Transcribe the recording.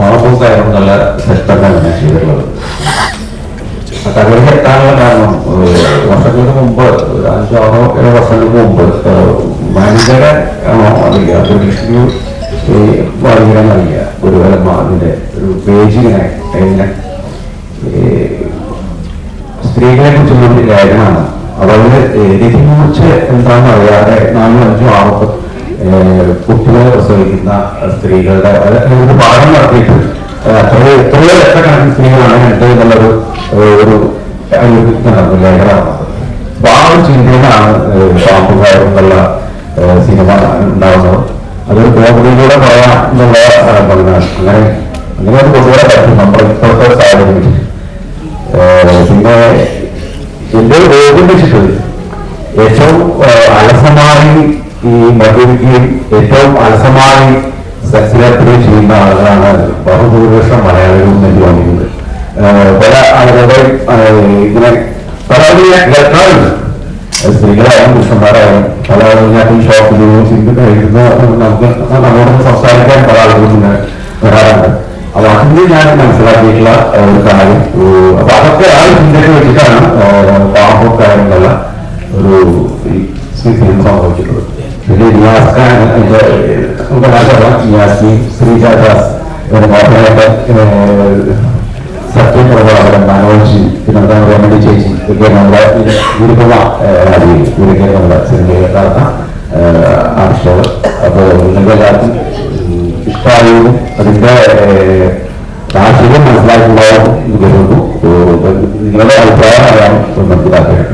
പാവക്കാരും നല്ല സെറ്റപ്പാണ് ഞാൻ ചെയ്തിട്ടുള്ളത്. തകഴിക്ക് എത്താനുള്ള കാരണം വർഷങ്ങൾക്ക് മുമ്പ് 5-6 വർഷങ്ങൾക്ക് മുമ്പ് ഭയങ്കര അറിയില്ല വായിക്കാൻ അറിയില്ല ഒരു അതിന്റെ ഒരു പേജിങ്ങനെ ഇങ്ങനെ സ്ത്രീകളെ കുറിച്ചുള്ള ഒരു ലേഖനമാണ്. അതായത് രതികുറിച്ച് എന്താണെന്ന് അറിയാതെ 4-5-6 കുട്ടികളെ പ്രസവിക്കുന്ന സ്ത്രീകളുടെ ഒരു പഠനം നടത്തിയിട്ട് എത്രയോ ലക്ഷക്കണക്കിന് സ്ത്രീകളാണ് ഉണ്ട് എന്നുള്ളൊരു ഒരു ലേഖനമാണ്. അപ്പൊ ആ ഒരു ചിന്തയിലാണ് പാമ്പുകാരും എന്നുള്ള സിനിമ ഉണ്ടാവുന്നത്. അതൊരു കോമഡിയിലൂടെ പറയാം എന്നുള്ള പറഞ്ഞാൽ അങ്ങനെ അത് പൊതുവെ പറ്റും നമ്മുടെ ഇപ്പോഴത്തെ സാഹചര്യം. പിന്നെ എന്റെ രോഗം വെച്ചിട്ട് ഏറ്റവും അലസമായി ഈ മദ്യപിക്കുകയും ഏറ്റവും അലസമായി സെക്സിലേർപ്പെടുകയും ചെയ്യുന്ന ആളുകളാണ് ബഹുഭൂരിപക്ഷം മലയാളികളും എനിക്ക് തോന്നിയിട്ടുണ്ട്. പല ആളുകളുടെ ഇങ്ങനെ പല കേൾക്കാറുണ്ട്. സ്ത്രീകളായാലും പുരുഷന്മാരായാലും പല ആളുകൾ ഷോപ്പിൽ ചിന്ത കഴിക്കുന്ന നമുക്ക് നമ്മളോട് സംസാരിക്കാൻ പല ആളുകളും ഇങ്ങനെ വരാറുണ്ട്. അപ്പൊ അതിന് ഞാൻ മനസ്സിലാക്കിയിട്ടുള്ള ഒരു കാര്യം. അപ്പൊ അതൊക്കെ ആ ചിന്തയ്ക്ക് വെച്ചിട്ടാണ് പാമ്പുകാരെന്നുള്ള ഒരു സിനിമ സംഭവിച്ചിട്ടുള്ളത്. പിന്നെ നിയാസ് ഖാൻ നിയാസ്മി, ശ്രീജാദാസ്, സത്യപ്രഭാകരൻ, മനോജ്, പിന്നെ റെമഡി ചേച്ചി ഇതൊക്കെ നമ്മുടെ ഗുരുകുല ഇവരൊക്കെ നമ്മുടെ സിനിമയിൽ നടന്ന ആർട്ടിസ്റ്റുകൾ. അപ്പോൾ നിങ്ങൾക്ക് എല്ലാവർക്കും ഇഷ്ടമായും അതിന്റെ രാഷ്ട്രീയം മനസ്സിലാക്കുന്നുണ്ടാവും എന്ന് കരുതുന്നു. നിങ്ങളുടെ അഭിപ്രായം അറിയാൻ നമുക്ക് താല്പര്യം.